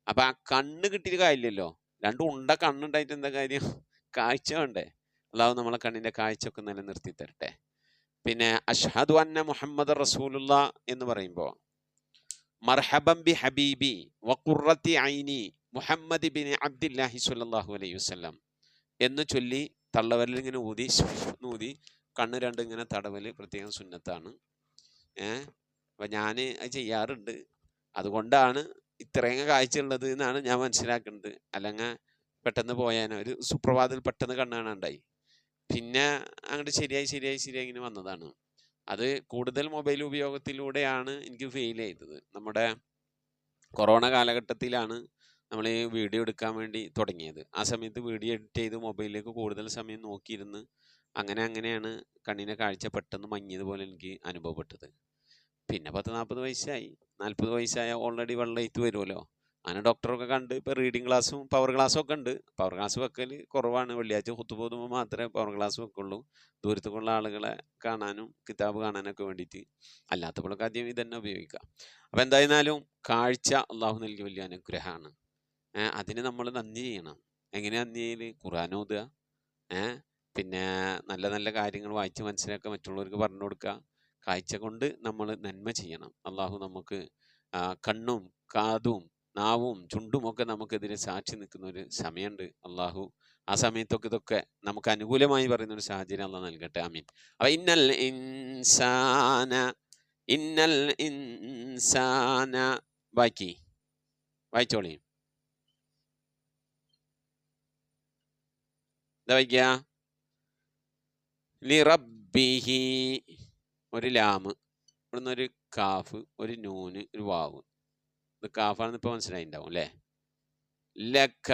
അപ്പൊ ആ കണ്ണ് കിട്ടിയിട്ട് കാര്യമില്ലല്ലോ. രണ്ടും ഉണ്ട കണ്ണുണ്ടായിട്ട് എന്താ കാര്യം? കാഴ്ച വേണ്ടേ? അള്ളാഹു നമ്മളെ കണ്ണിന്റെ കാഴ്ച ഒക്കെ നിലനിർത്തി തരട്ടെ. പിന്നെ അഷ്ഹദു അന്ന മുഹമ്മദ് റസൂലുള്ള എന്ന് പറയുമ്പോൾ മർഹബൻ ബി ഹബീബി വഖുറത്തി ഐനി മുഹമ്മദ് ബിൻ അബ്ദില്ലാഹി സ്വല്ലല്ലാഹു അലൈഹി വസല്ലം എന്ന് ചൊല്ലി തള്ളവരിൽ ഇങ്ങനെ ഊതി ഊതി കണ്ണ് രണ്ടും ഇങ്ങനെ തടവല് പ്രത്യേകം സുന്നത്താണ്. അപ്പൊ ഞാൻ അത് ചെയ്യാറുണ്ട്. അതുകൊണ്ടാണ് ഇത്രയും കാഴ്ച ഉള്ളത് എന്നാണ് ഞാൻ മനസ്സിലാക്കുന്നത്. അല്ലെങ്കിൽ പെട്ടെന്ന് പോയാനോ ഒരു സുപ്രഭാതത്തിൽ പെട്ടെന്ന് കണ്ണ് കാണാണ്ടായി, പിന്നെ അങ്ങോട്ട് ശരിയായി ഇങ്ങനെ വന്നതാണ്. അത് കൂടുതൽ മൊബൈൽ ഉപയോഗത്തിലൂടെയാണ് എനിക്ക് ഫെയിൽ ചെയ്തത്. നമ്മുടെ കൊറോണ കാലഘട്ടത്തിലാണ് നമ്മൾ ഈ വീഡിയോ എടുക്കാൻ വേണ്ടി തുടങ്ങിയത്. ആ സമയത്ത് വീഡിയോ എഡിറ്റ് ചെയ്ത് മൊബൈലിലേക്ക് കൂടുതൽ സമയം നോക്കിയിരുന്ന് അങ്ങനെയാണ് കണ്ണിനെ കാഴ്ച പെട്ടെന്ന് മങ്ങിയതുപോലെ എനിക്ക് അനുഭവപ്പെട്ടത്. പിന്നെ 10-40 വയസ്സായി, 40 വയസ്സായ ഓൾറെഡി വെള്ളയിട്ട് വരുമല്ലോ. അങ്ങനെ ഡോക്ടറൊക്കെ കണ്ട് ഇപ്പോൾ റീഡിങ് ക്ലാസ്സും പവർ ക്ലാസ്സും ഒക്കെ ഉണ്ട്. പവർ ക്ലാസ് വെക്കൽ കുറവാണ്. വെള്ളിയാഴ്ച ഖുത്ബ മാത്രമേ പവർ ക്ലാസ് വെക്കുള്ളൂ, ദൂരത്തുള്ള ആളുകളെ കാണാനും കിതാബ് കാണാനൊക്കെ വേണ്ടിയിട്ട്. അല്ലാത്തപ്പോഴൊക്കെ ആദ്യം ഇതന്നെ ഉപയോഗിക്കാം. അപ്പം എന്തായിരുന്നാലും കാഴ്ച അള്ളാഹു നൽകിയ വലിയ അനുഗ്രഹമാണ്. അതിന് നമ്മൾ നന്ദി ചെയ്യണം. എങ്ങനെ നന്ദി ചെയ്യൽ? ഖുർആൻ ഓതുക, പിന്നെ നല്ല നല്ല കാര്യങ്ങൾ വായിച്ച് മനസ്സിലാക്കുക, മറ്റുള്ളവർക്ക് പറഞ്ഞു കൊടുക്കുക. കാഴ്ച കൊണ്ട് നമ്മൾ നന്മ ചെയ്യണം. അള്ളാഹു നമുക്ക് കണ്ണും കാതും നാവും ചുണ്ടും ഒക്കെ നമുക്കെതിരെ സാക്ഷി നിൽക്കുന്ന ഒരു സമയമുണ്ട്. അള്ളാഹു ആ സമയത്തൊക്കെ ഇതൊക്കെ നമുക്ക് അനുകൂലമായി പറയുന്ന ഒരു സാഹചര്യം അള്ളാഹു നൽകട്ടെ. ആമീൻ. അപ്പൊ ഇന്നൽ ഇൻസാന വായിച്ചോളി. എന്താ വായിക്കുക? ലിറബ്ബിഹി ഒരു ലാമ്, ഇവിടുന്ന് ഒരു കാഫ്, ഒരു നൂന്, ഒരു വാവ്. ഇത് കാഫാണെന്ന് ഇപ്പൊ മനസ്സിലായിണ്ടാവും അല്ലേ? ലക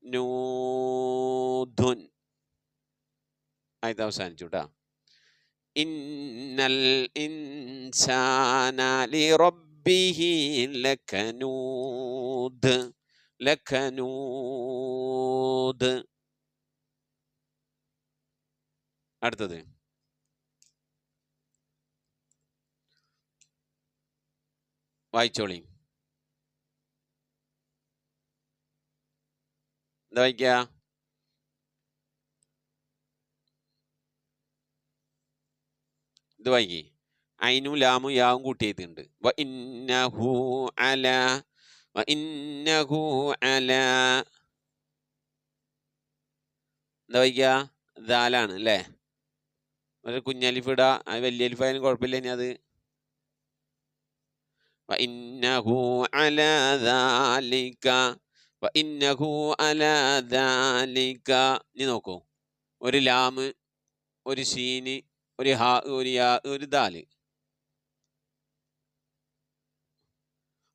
നൂദുൻ. ആയത് അവസാനിച്ചു കേട്ടോ. ഇന്നൽ ഇൻസാന ലിറബ്ബിഹി ലകനൂദ്. ലകനൂദ്. അടുത്തത് വായിച്ചോളി. എന്താ വായിക്ക? ഇത് വായിക്കേ. ഐനും ലാമും യാവും കൂട്ടിയിട്ടുണ്ട്. വ ഇന്നഹു അല. വ ഇന്നഹു അല. എന്താ വായിക്ക? ദാലാണ് അല്ലേ? ഒരു കുഞ്ഞലിഫ് ഇടാ. അത് വലിയ അലിഫായാലും കുഴപ്പമില്ല. ഇനി അത് വ ഇന്നഹു അല ദാലിക. വ ഇന്നഹു അല ദാലിക. ഇനി നോക്കൂ. ഒരു ലാമ്, ഒരു ഷീന്, ഒരു ഹാ, ഒരു യാ, ഒരു ദാല്.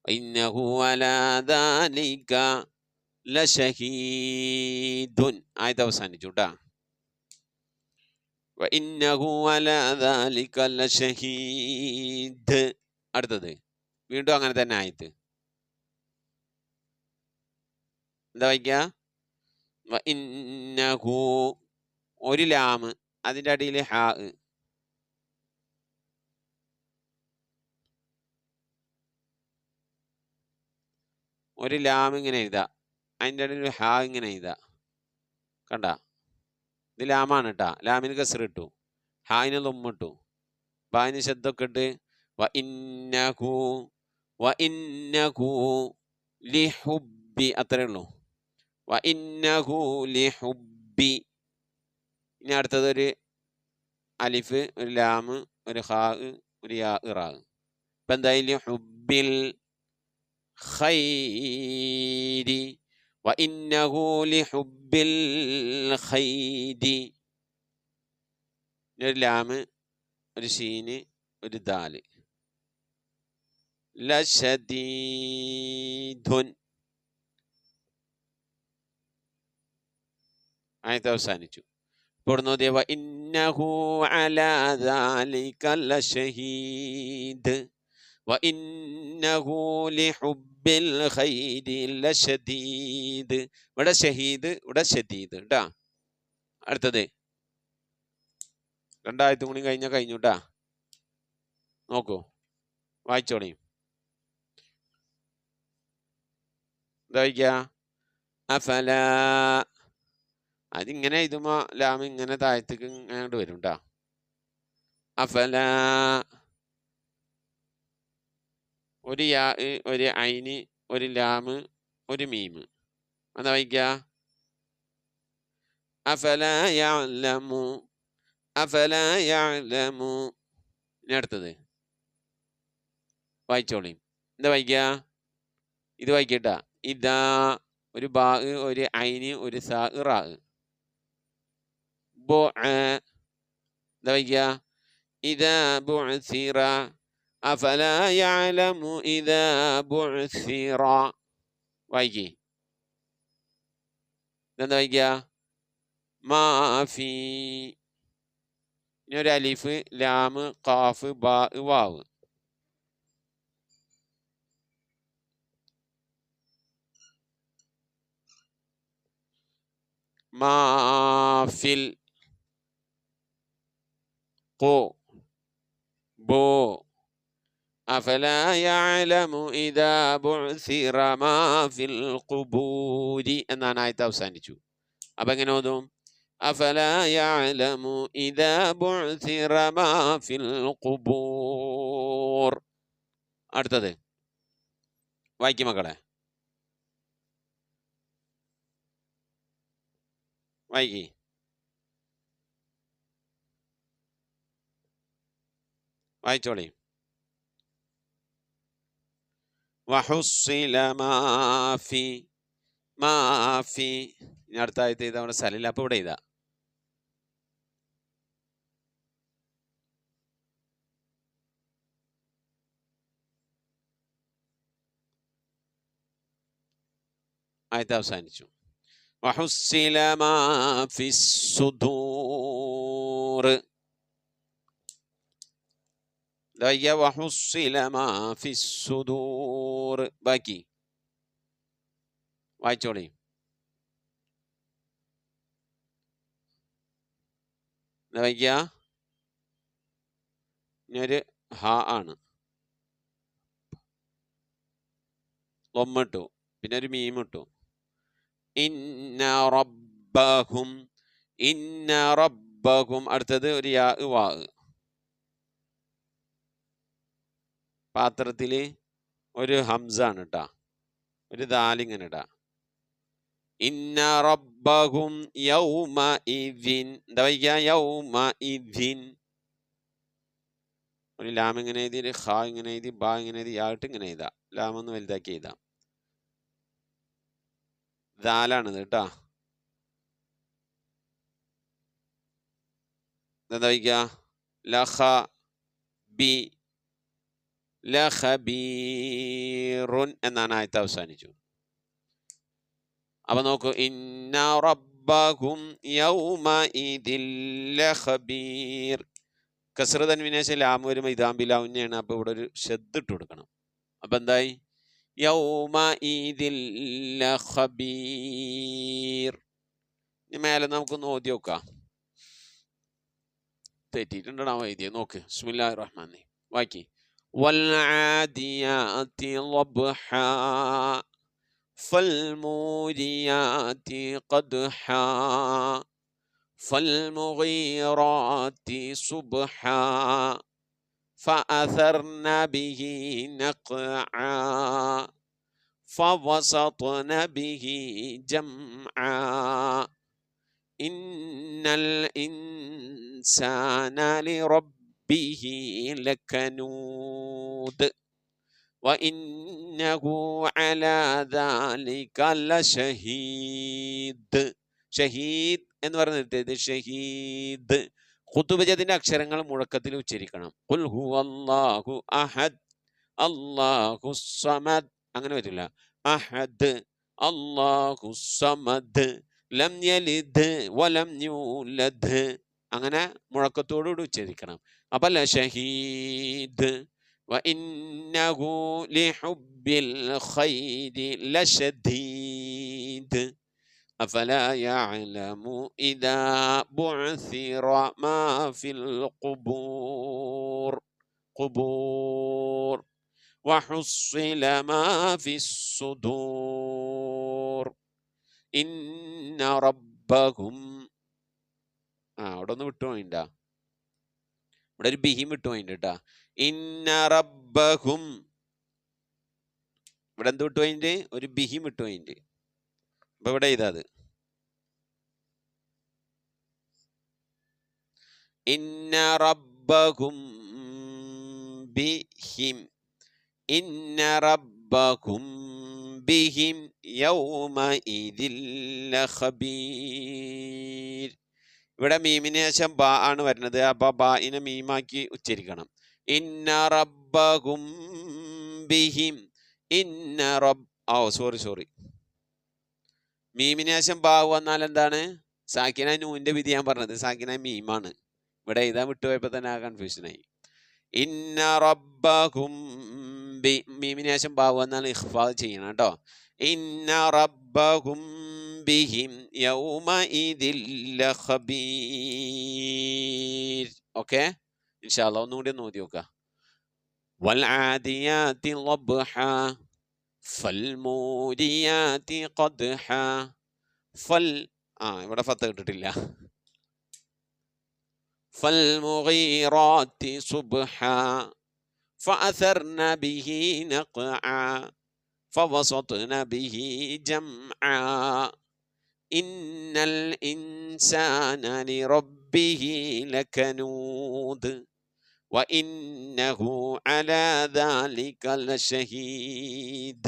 ഇന്നഹു അലാ ദാലിക ലശഹീദുൻ. ആയത് അവസാനിച്ചു കേട്ടാ. ഇന്നഹു അലാ ദാലിക ലശഹീദ്. അടുത്തത് വീണ്ടും അങ്ങനെ തന്നെ ആയത്. എന്താ വായിക്ക? ഇന്നഹു ഒരു ലാമ്, അതിൻ്റെ അടിയിൽ ഹാ. ഒരു ലാം ഇങ്ങനെ എഴുതാ, അതിൻ്റെ ഇടയിൽ ഒരു ഹാ ഇങ്ങനെ എഴുതാ. കണ്ട? ഇത് ലാമാണ് കേട്ടാ. ലാമിന് കസർ ഇട്ടു, ഹായിന് ലൊമ്മിട്ടു, ബായിന് ശബ്ദമൊക്കെ ഇട്ട് വ ഇന്നഹു ലിഹുബ്ബി. അത്രേ ഉള്ളൂ. വ ഇന്നഹു ലിഹുബ്ബി. ഇനി അടുത്തത് ഒരു അലിഫ്, ഒരു ലാമ്, ഒരു ഹാ, ഒരു യാ, റാ. ഇപ്പം എന്തായാലും ഹുബ്ബിൽ ഖൈരി. വ ഇന്നഹു ലിഹുബ്ബിൽ ഖൈരി. ഒരു ലാമ്, ഒരു ഷീന്, ഒരു ദാല്. ലശദീദുൻ. ആയത്ത് അവസാനിച്ചു. ഇവിടുന്ന് വ ഇന്നഹു അലാ ദാലിക ലശഹീദ്. വ ഇന്നഹു ലിഹുബ്ബിൽ ഖൈരി ലശദീദ്. ഇവിടെ ഷഹീദ്, ഇവിടെ ഷദീദ് കേട്ടാ. അടുത്തത് രണ്ടായത്തും കൂടി കഴിഞ്ഞാൽ കഴിഞ്ഞു കേട്ടാ. നോക്കൂ, വായിച്ചോളി. എന്താ വായിക്ക? അഫല. അതിങ്ങനെ എഴുതുമ്പോ ലാം ഇങ്ങനെ താഴത്തേക്ക് ഇങ്ങോട്ട് വരും കേട്ടാ. അഫല. ഒരു യാ, ഒരു ഐന്, ഒരു ലാമ്, ഒരു മീമ്. എന്താ വായിക്ക? അഫല യഅലമു. അഫല യഅലമു. ഇനി അടുത്തത് വായിച്ചോളി. എന്താ വായിക്ക? ഇത് വായിക്കട്ടാ. ഇതാ ഒരു ബാ, ഒരു ഐന്, ഒരു സാ, റാ. ബോ. എന്താ വായിക്ക? ഇദാ ബുഅ്സിറ. അഫല യഅലമു ഇദാ ബുഅ്സിറ. വായിക്കേ. ഇതെന്താ വായിക്ക? മാഫി. ഇനി ഒരു അലിഫ്, ലാമ്, ഖാഫ്, ബാ, വാവ്. മാഫിൽ. ഖു. ബോ. അഫലാ യഅലമു ഇദാ ബുഅ്സിറ മാ ഫിൽ ഖുബൂരി എന്നാണ് ആയത്ത് അവസാനിച്ചു. അപ്പം എങ്ങനെ ഓതും? അഫലാ യഅലമു ഇദാ ബുഅ്സിറ മാ ഫിൽ ഖുബൂർ. അടുത്തത് വായിക്കും മക്കളെ, വായിക്കേ. വായിച്ചോളി. വഹുസ്സില മാഫി. മാഫി. ഇനി അടുത്ത ആയത്ത് ചെയ്താൽ അവിടെ സ്ഥലമില്ല, അപ്പോൾ ഇവിടെ ചെയ്താ. ആയത്ത് അവസാനിച്ചു. വഹുസ്സില മാഫി സുദൂർ. വഹുസ്സില മാ ഫിസ്സുദൂർ. ബാക്കി വായിച്ചോളി. വായിക്ക. ഇനിയൊരു ഹ ആണ്, ലൊമ്മിട്ടു, പിന്നെ ഒരു മീമിട്ടു. ഇന്ന റബ്ബഹും, ഇന്ന റബ്ബഹും. അടുത്തത് ഒരു യാ വാ. പാത്രത്തിൽ ഒരു ഹംസാണ് ഇട്ടാ, ഒരു ദാലിങ്ങനെ ഇടാ. ഇന്ന റബ്ബഹും യൗമ ഇദിൻ. എന്താ വയ്ക്കുക? യൗമ ഇദിൻ. ഒരു ലാം ഇങ്ങനെ എഴുതി, ഒരു ഖാ ഇങ്ങനെ എഴുതി, ബാ ഇങ്ങനെ എഴുതി, യാട്ട് ഇങ്ങനെ എഴുതാം. ലാമൊന്ന് വലുതാക്കി എഴുതാം. ദാലാണിത് കേട്ടാ. എന്താ വയ്ക്കുക? ലഖ ബി ലഖബീറുൻ എന്നാണ് ആയത്ത് അവസാനിച്ചു. അപ്പൊ നോക്കൂ, ഇന്ന റബ്ബഹും യൗമഇദിൻ ലഖബീർ. കസ്ര തൻവീനേശം ലാം വരുമ്പോൾ ഇദാംബിലാവുന്നെയാണ്. അപ്പൊ ഇവിടെ ഒരു ഷദ്ദ് ഇട്ട് കൊടുക്കണം. അപ്പൊ എന്തായി? യൗമഇദിൻ ലഖബീർ. ഇനി മേലെ നമുക്കൊന്ന് ഓതി നോക്കാം. തെറ്റിയിട്ടുണ്ടാവും എഴുതിയത്. നോക്ക്. ബിസ്മില്ലാഹിർ റഹ്മാനിർ റഹീം. വായിക്കി. والعاديات ضبحا فالموريات قدحا فالمغيرات صبحا فأثرن به نقعا فوسطن به جمعا إن الإنسان لربه لكنود وإنه على ذلك لشهيد. ഷഹീദ് എന്ന് പറഞ്ഞിട്ട് ഷഹീദ്. ഖുതുബജത്തിന്റെ അക്ഷരങ്ങൾ മുഴക്കത്തിൽ ഉച്ചരിക്കണം. ഖുൽ ഹുവല്ലാഹു അഹദ് അല്ലാഹു സമദ്. അങ്ങനെ പറ്റില്ല. അഹദ് അല്ലാഹു സമദ് ലം യലിദ് വലം യൂലദ്. അങ്ങനെ മുഴക്കത്തോടുകൂടി ഉച്ചരിക്കണം. അപ്പൊ ലശഹീദ്. وإنه لحب الخير لشديد أفلا يعلم إذا بعثر ما في القبور وحصل ما في الصدور إن ربهم. അവിടെ ഒന്ന് വിട്ടുപോയിണ്ട, ഇവിടെ ഒരു ബിഹിം വിട്ടുപോയിണ്ട് കേട്ടാ. ഇന്ന റബ്ബഹും. ഇവിടെ എന്ത് വിട്ടുപോയിണ്ട്? ഒരു ബിഹിം വിട്ടുപോയിണ്ട്. അപ്പൊ ഇവിടെ ഇതാത് ഇന്ന റബ്ബഹും ബിഹിം. ഇന്ന റബ്ബഹും ബിഹിം യൗമഇദിൻ ലഖബീർ. ഇവിടെ മീമിന് ശേഷം ബാ ആണ് വരുന്നത്. അപ്പൊ ബാഇനെ മീമാക്കി ഉച്ചരിക്കണം. ഇന്ന റബ്ബഹും ബിഹിം. ഇന്ന റബ്ബ് സോറി മീമിന് ശേഷം ബാ വന്നാൽ എന്താണ്? സാക്കിന നൂന്റെ വിധി ഞാൻ പറഞ്ഞത്. സാക്കിന മീമാണ്. ഇവിടെ എഴുതാൻ വിട്ടുപോയപ്പോ തന്നെ ആ കൺഫ്യൂഷനായി. ഇന്ന റബ്ബഹും മീമിന് ശേഷം ബാ വന്നാൽ ഇഖ്ഫാ ചെയ്യണം കേട്ടോ. ഇന്ന റബ്ബഹും ബിഹിം യൗമഇദിൻ ലഖബീർ. ഓക്കെ, ഇൻഷാ അല്ലാഹ് ഒന്നുകൂടി ഒന്ന് ഓതി നോക്കുക. വൽആദിയാതി ളബ്ഹാ ഫൽമൂരിയാതി ഖദ്ഹാ ഇവിടെ ഫത്ത് കിട്ടിട്ടില്ല. ഫൽമുഗീറാതി സുബ്ഹാ ഫഅഥർന ബിഹി നഖഅ فوسطن به جمعا إن الإنسان لربه لكنود وإنه على ذلك لشهيد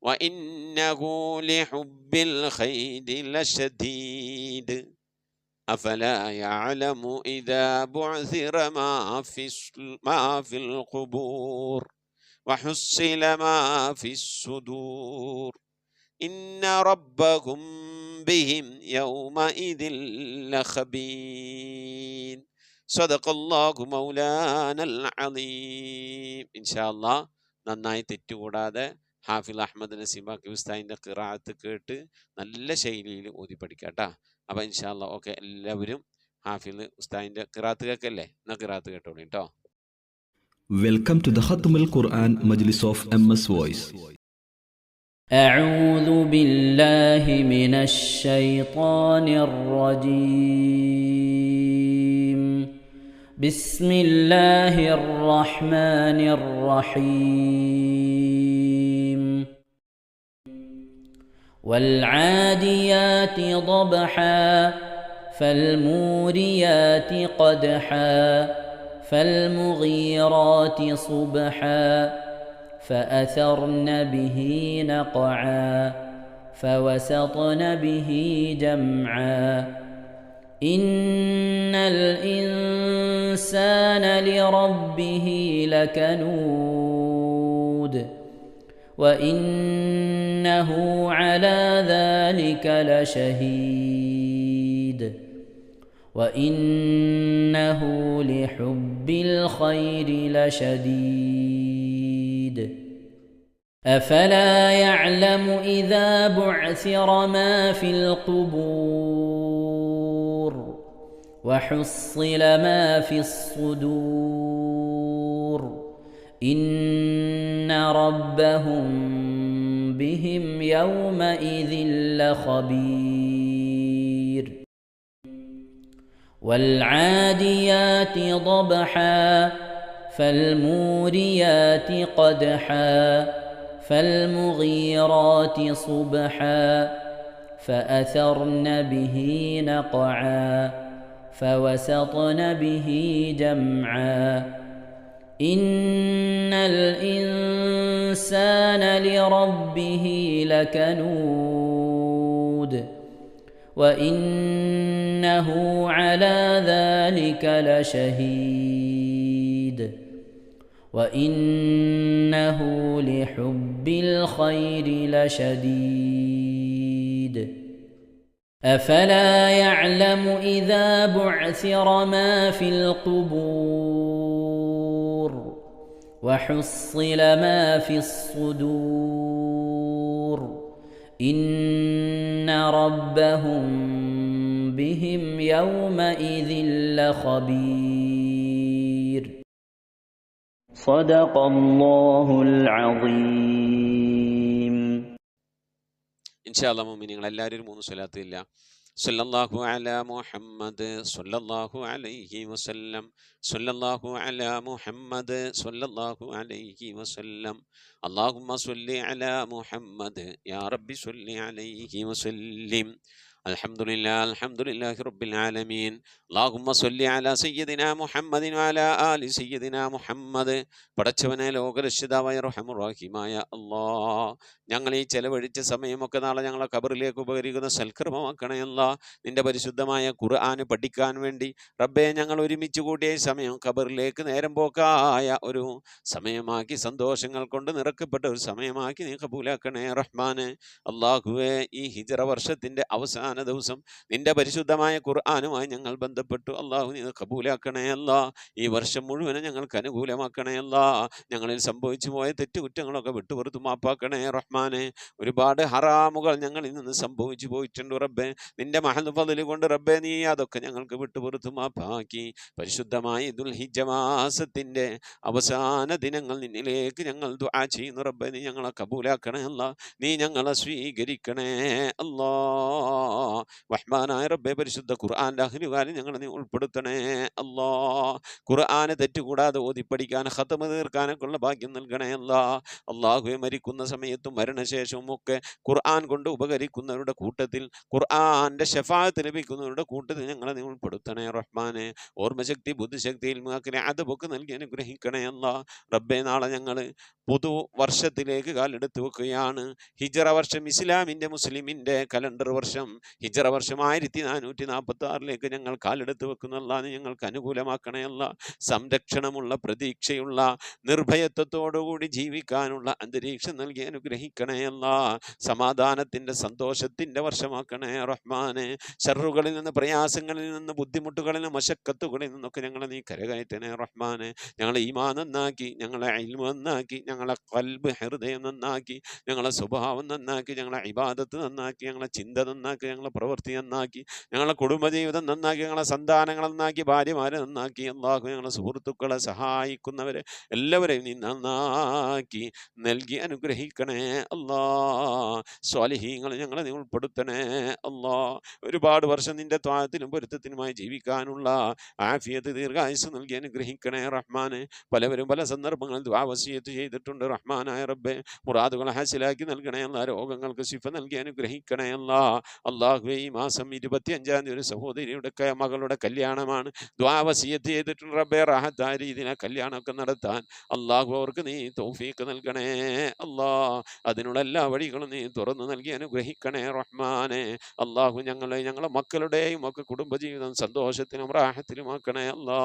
وإنه لحب الخير لشديد أفلا يعلم إذا بعثر ما في القبور وحصل ما في الصدور ഇന്ന റബ്ബഹും ബിഹിം യൗമഇദിൻ ലഖബീർ. സദഖല്ലാഹു മൗലാനൽ അലീം. ഇൻഷാ അല്ലാഹ് നന്നായി തെറ്റുകൂടാതെ ഹാഫിൽ അഹമ്മദ് നസീബാക്കി ഉസ്താദിന്റെ ഖിറാഅത്ത് കേട്ട് നല്ല ശൈലിയിൽ ഓതി പഠിക്കാട്ടാ. അപ്പം ഇൻഷാ അല്ലാഹ് ഓക്കെ, എല്ലാവരും ഹാഫിൽ ഉസ്താദിന്റെ ഖിറാഅത്ത് കേൾക്കല്ലേ? എന്നാ ഖിറാഅത്ത് കേട്ടോളൂ കേട്ടോ. Welcome to the Khatm al-Quran Majlis of MS Voice. أعوذ بالله من الشيطان الرجيم. بسم الله الرحمن الرحيم. والعاديات ضبحا فالموريات قدحا فالمغيرات صبحا فأثرن به نقعا فوسطن به جمعا إن الإنسان لربه لكنود وإنه على ذلك لشهيد وإنه لحب الخير لشديد أفلا يعلم إذا بعثر ما في القبور وحصل ما في الصدور إن ربهم بهم يومئذ لخبير والعاديات ضبحا فالموريات قدحا فالمغيرات صبحا فأثرن به نقعا فوسطن به جمعا إن الإنسان لربه لكنود وإنه على ذلك لشهيد وإنه لحب الخير لشديد أفلا يعلم إذا بعثر ما في القبور وحصل ما في الصدور إن ربهم بهم يومئذ لخبير. صدق الله العظيم. ഇൻഷാ അല്ലാഹ് മുഅ്മിനീങ്ങൾ എല്ലാവരും 3 സ്വലാത്ത് ഇല്ല. സല്ലല്ലാഹു അലാ മുഹമ്മദ് സല്ലല്ലാഹു അലൈഹി വസല്ലം. സല്ലല്ലാഹു അലാ മുഹമ്മദ് സല്ലല്ലാഹു അലൈഹി വസല്ലം. അല്ലാഹുമ്മ സ്വല്ലി അലാ മുഹമ്മദ് യാ റബ്ബി സ്വല്ലി അലൈഹി വസല്ലിം. അൽഹംദുലില്ലാഹി റബ്ബിൽ ആലമീൻ. അല്ലാഹുമ്മ സ്വല്ലി അലാ സയ്യിദിനാ മുഹമ്മദിൻ വഅലാ ആലി സയ്യിദിനാ മുഹമ്മദ്. പടച്ചവനെ, ലോകരക്ഷിതാവായ റഹ്മാനുർ റഹീമായ അല്ലാഹ്, ഞങ്ങൾ ഈ ചെലവഴിച്ച സമയമൊക്കെ നാളെ ഞങ്ങളെ ഖബറിലേക്ക് ഉപകരിക്കുന്ന സൽക്കർമ്മമാക്കണേ അല്ലാഹ്. നിന്റെ പരിശുദ്ധമായ ഖുർആൻ പഠിക്കാൻ വേണ്ടി റബ്ബേ ഞങ്ങൾ ഒരുമിച്ച് കൂടിയ ഈ സമയം ഖബറിലേക്ക് നേരം പോക്കായ ഒരു സമയമാക്കി, സന്തോഷങ്ങൾ കൊണ്ട് നിറക്കപ്പെട്ട ഒരു സമയമാക്കി നീ കബൂലാക്കണേ റഹ്മാനെ. അല്ലാഹുവേ, ഈ ഹിജ്റ വർഷത്തിന്റെ അവസാന ദിവസം നിന്റെ പരിശുദ്ധമായ ഖുർആനുമായി ഞങ്ങൾ ബന്ധപ്പെട്ടു. അല്ലാഹു നീ കബൂലാക്കണേ അല്ലാഹ്. ഈ വർഷം മുഴുവനും ഞങ്ങൾക്ക് അനുകൂലമാക്കണേ അല്ലാഹ്. ഞങ്ങളിൽ സംഭവിച്ചു പോയ തെറ്റുകുറ്റങ്ങളൊക്കെ വിട്ടുപുറത്തു മാപ്പാക്കണേ റഹ്മാനെ. ഒരുപാട് ഹറാമുകൾ ഞങ്ങളിൽ നിന്ന് സംഭവിച്ചു പോയിട്ടുണ്ട് റബ്ബേ. നിന്റെ മഹദ് ഫദ്ല് കൊണ്ട് റബ്ബേ നീ അതൊക്കെ ഞങ്ങൾക്ക് വിട്ടുപുറത്തു മാപ്പാക്കി പരിശുദ്ധമായ ദുൽഹിജ്ജ മാസത്തിന്റെ അവസാന ദിനങ്ങൾ നിന്നിലേക്ക് ഞങ്ങൾ ദുആ ചെയ്യുന്നു റബ്ബേ. നീ ഞങ്ങളെ കബൂലാക്കണേ അല്ലാഹ്. നീ ഞങ്ങളെ സ്വീകരിക്കണേ അല്ലാഹ്. റഹ്മാനായ റബ്ബേ, പരിശുദ്ധ ഖുർആന്റെ അഹ്ലുകാരിൽ ഞങ്ങളെ നീ ഉൾപ്പെടുത്തണേ അല്ലാഹ്. ഖുർആനെ തെറ്റുകൂടാതെ ഓതി പഠിക്കാൻ, ഖത്മ തീർക്കാനൊക്കെ ഉള്ള ഭാഗ്യം നൽകണേ അല്ലാഹ്. അല്ലാഹുവേ, മരിക്കുന്ന സമയത്തും മരണശേഷവും ഒക്കെ ഖുർആൻ കൊണ്ട് ഉപകരിക്കുന്നവരുടെ കൂട്ടത്തിൽ, ഖുർആന്റെ ശഫാഅത്ത് ലഭിക്കുന്നവരുടെ കൂട്ടത്തിൽ ഞങ്ങളെ നീ ഉൾപ്പെടുത്തണേ റഹ്മാനെ. ഓർമ്മശക്തി, ബുദ്ധിശക്തി, ഇൽമുഅഖിൽ അദബൊക്കെ നൽകി അനുഗ്രഹിക്കണേ അല്ലാഹ്. റബ്ബേ, നാളെ ഞങ്ങൾ പുതു വർഷത്തിലേക്ക് കാലെടുത്ത് വെക്കുകയാണ്. ഹിജ്റ വർഷം, ഇസ്ലാമിന്റെ മുസ്ലിമിന്റെ കലണ്ടർ വർഷം ഹിജ്റ വർഷം 1446 ഞങ്ങൾ കാലെടുത്ത് വെക്കുന്ന അല്ലാഹ് ഞങ്ങൾക്ക് അനുകൂലമാക്കണേ അല്ലാ. സംരക്ഷണമുള്ള, പ്രതീക്ഷയുള്ള, നിർഭയത്വത്തോടുകൂടി ജീവിക്കാനുള്ള അന്തരീക്ഷം നൽകി അനുഗ്രഹിക്കണേ അല്ലാ. സമാധാനത്തിൻ്റെ, സന്തോഷത്തിൻ്റെ വർഷമാക്കണേ റഹ്മാനെ. ഷർറുകളിൽ നിന്ന്, പ്രയാസങ്ങളിൽ നിന്ന്, ബുദ്ധിമുട്ടുകളിൽ നിന്ന്, മശക്കത്തുകളിൽ നിന്നൊക്കെ ഞങ്ങളെ നീ കരകയറ്റണേ റഹ്മാനെ. ഞങ്ങളെ ഈമാൻ നന്നാക്കി, ഞങ്ങളെ ഇൽമ് നന്നാക്കി, ഞങ്ങളെ ഖൽബ് ഹൃദയം നന്നാക്കി, ഞങ്ങളെ സ്വഭാവം നന്നാക്കി, ഞങ്ങളെ ഇബാദത്ത് നന്നാക്കി, ഞങ്ങളെ ചിന്ത നന്നാക്കി, ഞങ്ങളെ പ്രവൃത്തി നന്നാക്കി, ഞങ്ങളെ കുടുംബജീവിതം നന്നാക്കി, ഞങ്ങളെ സന്താനങ്ങൾ നന്നാക്കി, ഭാര്യമാരെ നന്നാക്കി. അല്ലാഹു ഞങ്ങളെ സുഹൃത്തുക്കളെ സഹായിക്കുന്നവരെ എല്ലാവരെയും നീ നന്നാക്കി നൽകി അനുഗ്രഹിക്കണേ അല്ലാ. സ്വാലിഹീങ്ങളെ ഞങ്ങളെ നീ ഉൾപ്പെടുത്തണേ അല്ലാ. ഒരുപാട് വർഷം നിന്റെ ത്വാഅത്തിലും പൊരുത്തത്തിനുമായി ജീവിക്കാനുള്ള ആഫിയത്ത്, ദീർഘായുസ് നൽകി അനുഗ്രഹിക്കണേ റഹ്മാനെ. പലവരും പല സന്ദർഭങ്ങളിൽ ദുആ വസിയത്ത് ചെയ്തിട്ടുണ്ട് റഹ്മാനായ റബ്ബേ. മുറാദുകളെ ഹാസിലാക്കി നൽകണേ അല്ലാ. രോഗങ്ങൾക്ക് ശിഫ നൽകി അനുഗ്രഹിക്കണേ അല്ലാ. അല്ലാഹുവേ, ഈ മാസം 25-ാം തീയതി ഒരു സഹോദരിയുടെ മകളുടെ കല്യാണമാണ്. ദുആ വസിയത്ത് ചെയ്തിട്ടുണ്ട് റബ്ബേ. റാഹത്തായ രീതിയിൽ ആ കല്യാണമൊക്കെ നടത്താൻ അല്ലാഹു അവർക്ക് നീ തൗഫീഖ് നൽകണേ അല്ലാ. അതിനുള്ള എല്ലാ വഴികളും നീ തുറന്നു നൽകി അനുഗ്രഹിക്കണേ റഹ്മാനെ. അല്ലാഹു ഞങ്ങളെ മക്കളുടെയും ഒക്കെ കുടുംബജീവിതം സന്തോഷത്തിലും റാഹത്തിലുമാക്കണേ അല്ലാ.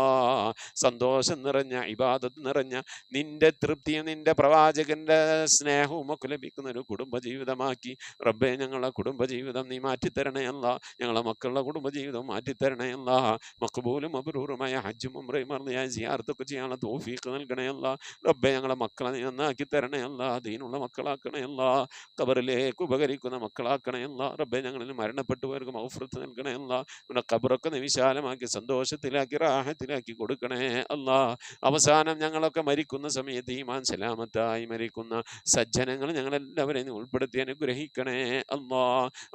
സന്തോഷം നിറഞ്ഞ, ഇബാദത്ത് നിറഞ്ഞ, നിന്റെ തൃപ്തിയും നിന്റെ പ്രവാചകന്റെ സ്നേഹവും ഒക്കെ ലഭിക്കുന്ന ഒരു കുടുംബജീവിതമാക്കി റബ്ബേ ഞങ്ങളെ കുടുംബജീവിതം നീ മാറ്റിത്തരണേ അല്ലാ. ഞങ്ങളെ മക്കളുടെ കുടുംബജീവിതം മാറ്റിത്തരണേ അല്ലാ. മഖ്ബൂലും മബ്റൂറുമായ ഹജ്ജും ഉംറയും മർദിയായ സിയാറത്തൊക്കെ ചെയ്യാനുള്ള തൗഫീഖ് നൽകണേ അല്ലാ. റബ്ബേ ഞങ്ങളെ മക്കളെ നീ നന്നാക്കി തരണേ അല്ലാ. ദീനുള്ള മക്കളാക്കണേ അല്ലാ. ഖബറിലേക്ക് ഉപകരിക്കുന്ന മക്കളാക്കണേ അല്ലാ. റബ്ബേ ഞങ്ങളിൽ മരണപ്പെട്ടവർക്ക് മഗ്ഫിറത്ത് നൽകണേ അല്ലാ. നമ്മുടെ ഖബറൊക്കെ നീ വിശാലമാക്കി സന്തോഷത്തിലാക്കി റാഹത്തിലാക്കി കൊടുക്കണേ അല്ലാ. അവസാനം ഞങ്ങളൊക്കെ മരിക്കുന്ന സമയത്ത് ഈമാൻ സലാമത്തായി മരിക്കുന്ന സജ്ജനങ്ങൾ ഞങ്ങളെല്ലാവരെയും ഉൾപ്പെടുത്തി അനുഗ്രഹിക്കണേ അല്ലാ.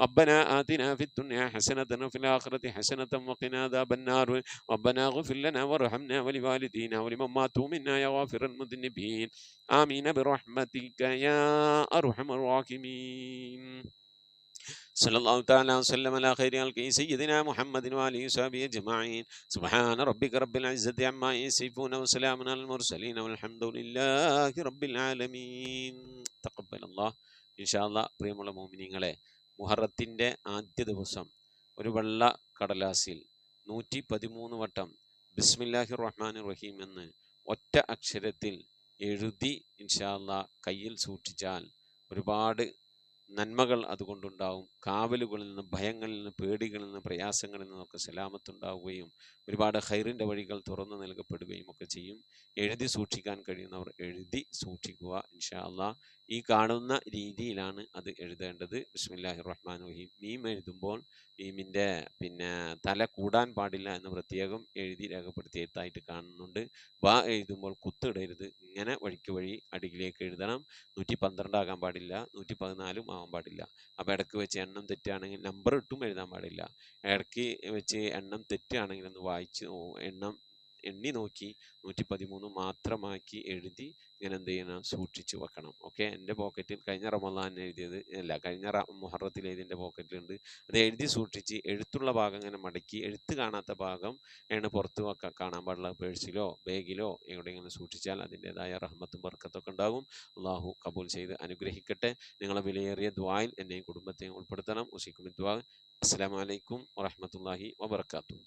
റബ്ബനാ ആതിനാ ഫിദ്ദുനിയാ ഹസനതൻ വഫിൽ ആഖിറതി ഹസനതൻ വഖിനാ അദാബന്നാർ. റബ്ബനാ ഇഗ്ഫിർ ലനാ വർഹംനാ വലിവാലിദീനാ വലിമൻ മാതൂ മിന്നാ യാ ഗാഫിറൽ മുദ്നിബീൻ. ആമീൻ ബിറഹ്മതിക യാ അർഹമർ റഹീമീൻ. സല്ലല്ലാഹു തആല വസല്ലം അലാ ഖൈരി ഖൽഖി സയ്യിദിനാ മുഹമ്മദിൻ വഅലിഹി വസഹ്ബിഹി അജ്മഈൻ. സുബ്ഹാന റബ്ബിക റബ്ബിൽ ഇസ്സതി അമ്മാ യസിഫൂന വസലാമുൻ അലൽ മുർസലീൻ വൽഹംദുലില്ലാഹി റബ്ബിൽ ആലമീൻ. തഖബ്ബലല്ലാഹ്. ഇൻഷാ അല്ലാഹ് പ്രിയമുള്ള മുഅ്മിനീങ്ങളെ, മുഹറത്തിൻ്റെ ആദ്യ ദിവസം ഒരു വെള്ള കടലാസിൽ 113 വട്ടം ബിസ്മില്ലാഹിർ റഹ്മാനിർ റഹീം എന്ന് ഒറ്റ അക്ഷരത്തിൽ എഴുതി ഇൻഷാ അല്ലാഹ് കയ്യിൽ സൂക്ഷിച്ചാൽ ഒരുപാട് നന്മകൾ അതുകൊണ്ടുണ്ടാവും. കാവലുകളിൽ നിന്ന്, ഭയങ്ങളിൽ നിന്ന്, പേടികളിൽ നിന്ന്, പ്രയാസങ്ങളിൽ നിന്നൊക്കെ സലാമത്തുണ്ടാവുകയും ഒരുപാട് ഖൈറിൻ്റെ വഴികൾ തുറന്നു നൽകപ്പെടുകയും ഒക്കെ ചെയ്യും. എഴുതി സൂക്ഷിക്കാൻ കഴിയുന്നവർ എഴുതി സൂക്ഷിക്കുക ഇൻഷാ അല്ലാഹ്. ഈ കാണുന്ന രീതിയിലാണ് അത് എഴുതേണ്ടത്. ബിസ്മില്ലാഹിർ റഹ്മാനിർ റഹീം. മീം എഴുതുമ്പോൾ മീമിൻ്റെ തല കൂടാൻ പാടില്ല എന്ന് പ്രത്യേകം എഴുതി രേഖപ്പെടുത്തിയതായിട്ട് കാണുന്നുണ്ട്. വാ എഴുതുമ്പോൾ കുത്തിടരുത്, ഇങ്ങനെ വഴിക്ക് വഴി അടിയിലേക്ക് എഴുതണം. 112 ആകാൻ പാടില്ല, 114 ആവാൻ പാടില്ല. അപ്പോൾ ഇടയ്ക്ക് വെച്ച് എണ്ണം തെറ്റുകയാണെങ്കിൽ നമ്പർ ഇട്ടും എഴുതാൻ പാടില്ല. ഇടയ്ക്ക് വെച്ച് എണ്ണം തെറ്റുകയാണെങ്കിൽ ഒന്ന് വായിച്ച് എണ്ണി നോക്കി 113 മാത്രമാക്കി എഴുതി ഇങ്ങനെ എന്ത് ചെയ്യണം, സൂക്ഷിച്ചു വെക്കണം. ഓക്കെ. എൻ്റെ പോക്കറ്റിൽ കഴിഞ്ഞ റമദാൻ എഴുതിയത് അല്ല, കഴിഞ്ഞ മുഹറത്തിൽ എഴുതിൻ്റെ പോക്കറ്റിലുണ്ട്. അത് എഴുതി സൂക്ഷിച്ച് എഴുത്തുള്ള ഭാഗം ഇങ്ങനെ മടക്കി, എഴുത്ത് കാണാത്ത ഭാഗം ആണ് പുറത്ത് കാണാൻ പാടുള്ള പേഴ്സിലോ ബാഗിലോ എവിടെയെങ്കിലും സൂക്ഷിച്ചാൽ അതിൻ്റെതായ റഹ്മത്തും ബർക്കത്തൊക്കെ ഉണ്ടാകും. അള്ളാഹു കബൂൽ ചെയ്ത് അനുഗ്രഹിക്കട്ടെ. നിങ്ങളെ വിലയേറിയ ദുആയിൽ എന്നെയും കുടുംബത്തെയും ഉൾപ്പെടുത്തണം. ഉസിക്കും ദുആ. അസ്സലാമു അലൈക്കും വറഹ്മത്തുള്ളാഹി വബറകാതുഹു.